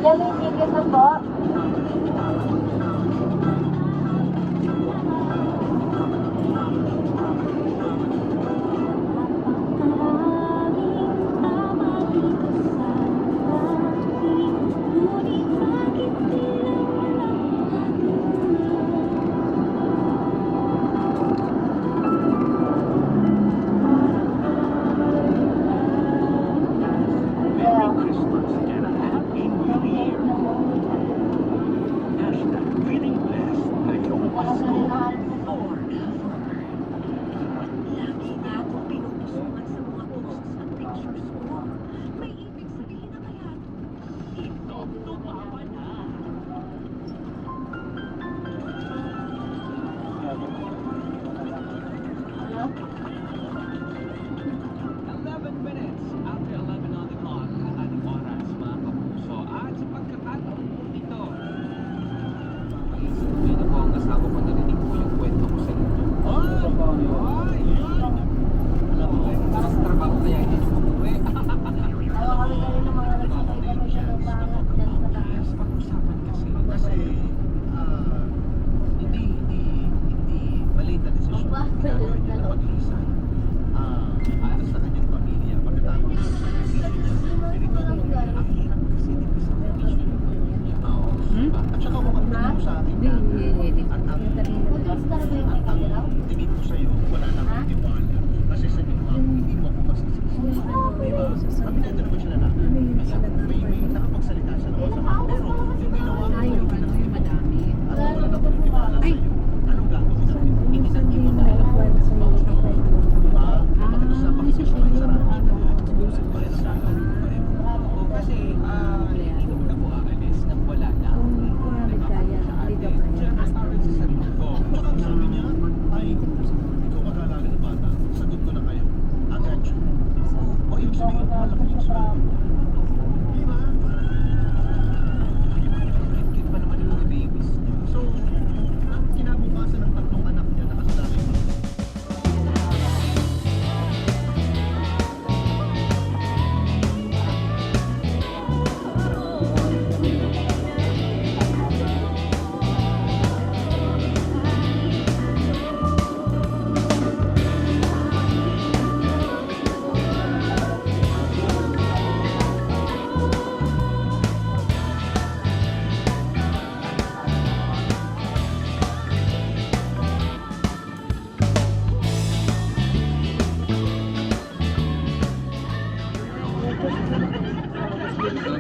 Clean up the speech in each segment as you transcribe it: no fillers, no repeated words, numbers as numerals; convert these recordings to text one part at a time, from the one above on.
Yan may ticket na po.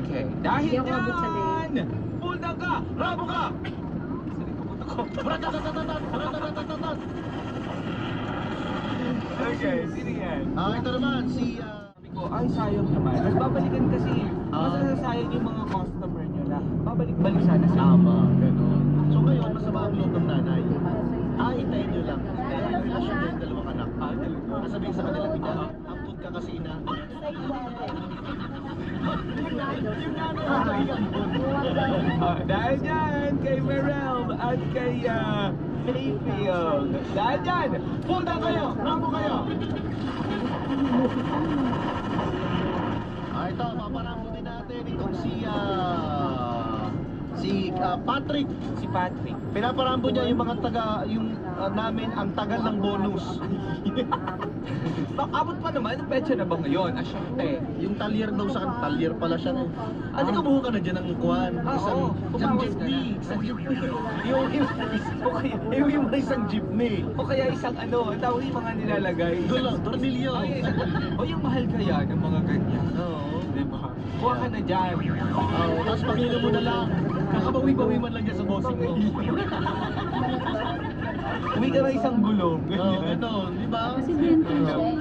Okay. Dahil yan! Pulda ka! Bravo ka! Okay, sino yan? Ito naman, si... Sabi ko, ay sayang naman. Tapos babalikan kasi. Masasayang yung mga customer nyo na babalik-balik sana sa Tama, ganun. So ngayon, masama ang loob ng nanay. Hintayin nyo lang. Dahil yung relasyon nyo yung dalawang anak. Sasabihin sa kanila, ina, ampun ka kasi ina. Dahil dyan, kay Merel at kay Mayfield. Dahil dyan, punta kayo! Bravo kayo! Ito, paparambutin natin itong si Patrick. Si Patrick. Pinaparambo niya yung mga namin ang tagal ng bonus. Abot pa naman, ang petsa na ba ngayon? Asyante. Yung talyer daw sa talyer pala siya. Ano ka buho ka na dyan ng kuwan? Isang jeepney. Isang jeepney. Yung isang jeepney. O kaya isang ano, tawag yung mga nilalagay. Tornilyo. O yung mahal kaya ng mga ganyan. Oo. Diba? Kuha ka na dyan. Oo, tapos pangino mo na lang. Kakabawi-bawi man lang dyan sa bossing mo. Uwi ka na isang gulong. Oo, gano'n. Di ba?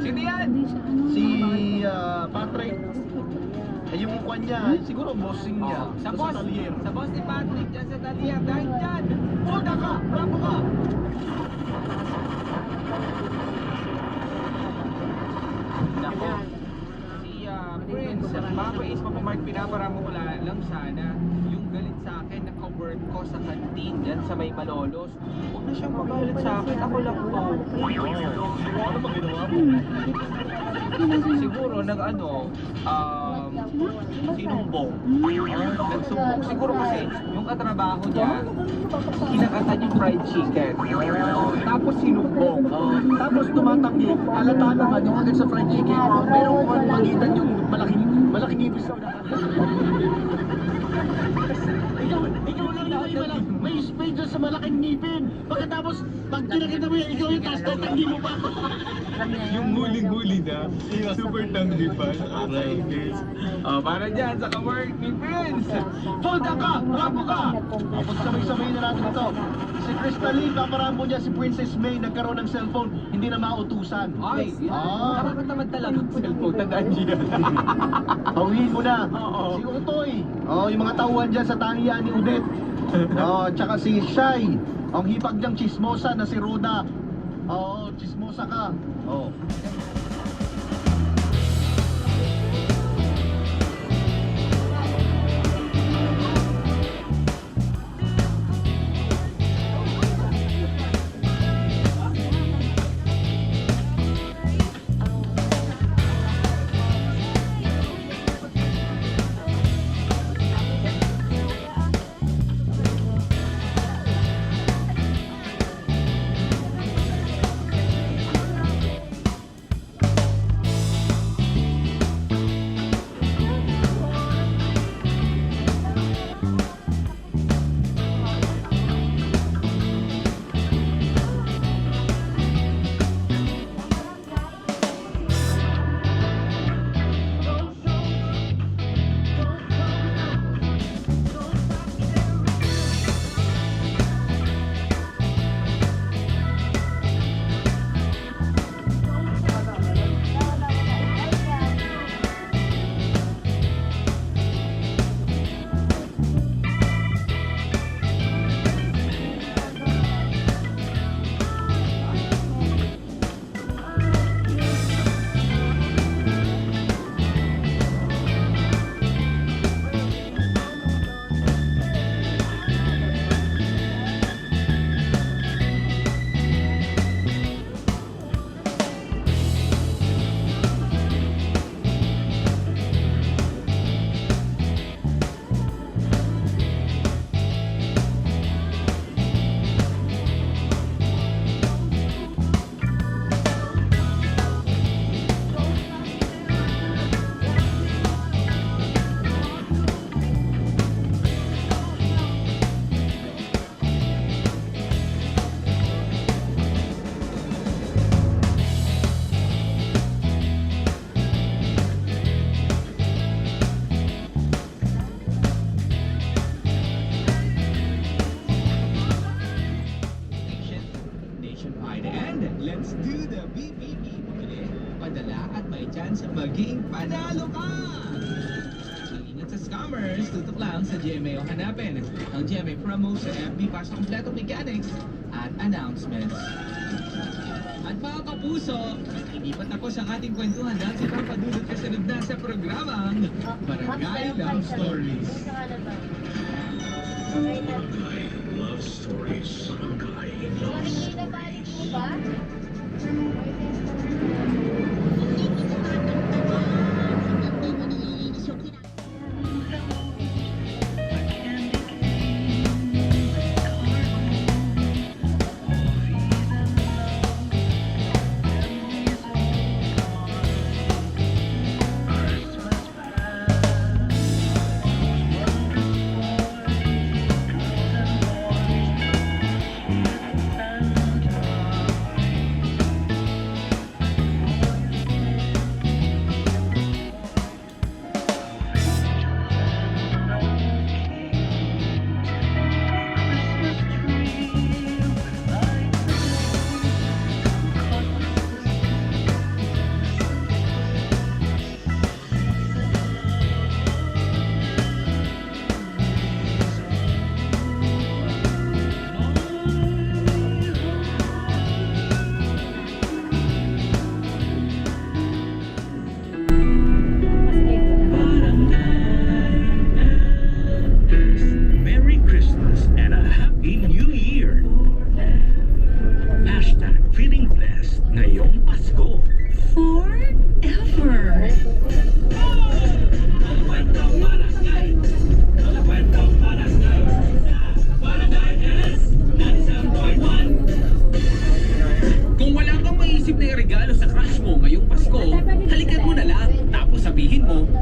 Sino yan? Si Patrick. Yung kwan niya, siguro bossing niya. Sa Doon boss. talyer. Sa boss ni Patrick, dyan sa talyer. Dahil dyan. Punta ka! Bravo ka! Nako. Si Prince, Papa is Papamark, pinaparamo ko lang sana yung galit sa akin na ka-work ko sa canteen dyan sa may Malolos. Huwag na siyang magalit sa akin, ako lang po. Ano ba ginawa mo? Siguro sinumbong. Nagsumbong. Siguro kasi yung katrabaho niya, kinakatan yung fried chicken. Tapos sinumbong. Tapos tumatanggi, halata naman yung hanggang sa fried chicken, merong kung magitan yung malaking ibis sa unahan. Ikaw lang yung may space dyan sa malaking ngipin. Pagkatapos, pag kinakita mo yan, ikaw yung taas tanggi mo pa. Yung huling-huli na, super tanggi pa. Para dyan sa kawork ni Prince. Folda ka! Rambo ka! Tapos sabay-sabay na natin ito. Si Crystalline, paparambo niya si Princess May nagkaroon ng cellphone, hindi na mautusan. Ay, nakakatamad talaga ng cellphone. Tandaan niyo yan. Tawihin mo na. Oo. Si Utoy. Yung mga tauhan dyan sa tahiyan ni Udet. Tsaka si Shai. Ang hipag niyang chismosa na si Roda. Chismosa ka. Nationwide. And let's do the BPP. Bumili, padala at may chance maging panalo ka! Ingat sa scammers, tutok lang sa GMA o hanapin ang GMA promo sa FB para sa kompletong mechanics at announcements. At mga kapuso, hindi pa tapos ang ating kwentuhan dahil sa papadulot kasunod na sa programang Barangay Love Stories. Love Stories. Nabalik mo ba?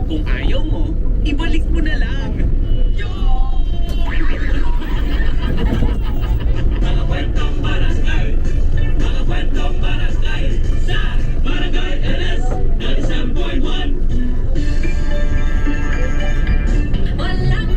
Kung ayaw mo, ibalik mo na lang. Yo! Mga kwentong barangay, mga kwentong barangay, sa Barangay LS 97.1. Walang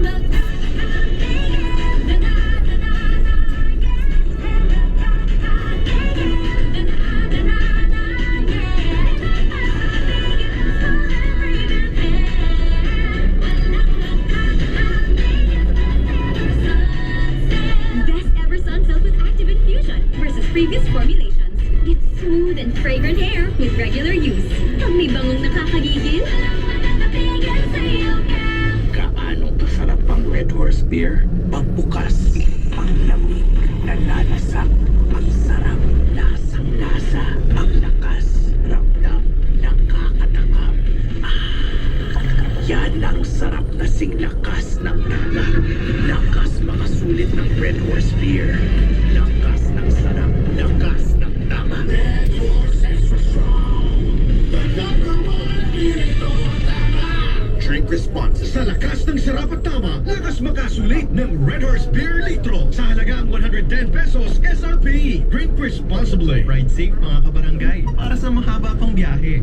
Best ever Sunsilk with active infusion versus previous formulations. It's smooth and fragrant hair with regular use. Pag may bangong nakakagigil, Gaano kasarap ang Red Horse Beer? Pagbukas, ang lamig, nalalasak, ang sarap, lasang-lasa, ang lakas, ramdam, nakakatakam. Yan ang sarap na singlakas ng tama. Lakas mga sulit ng Red Horse Beer. Lakas ng sarap, lakas ng tama. Red Horse Extra Strong. The number one beer tama. Drink response sa lakas ng sarap at tama. Lakas makasulit ng Red Horse Beer Litro sa halagang 110 pesos SRP. Drink responsibly. Ride safe mga kabarangay para sa mahaba pang biyahe.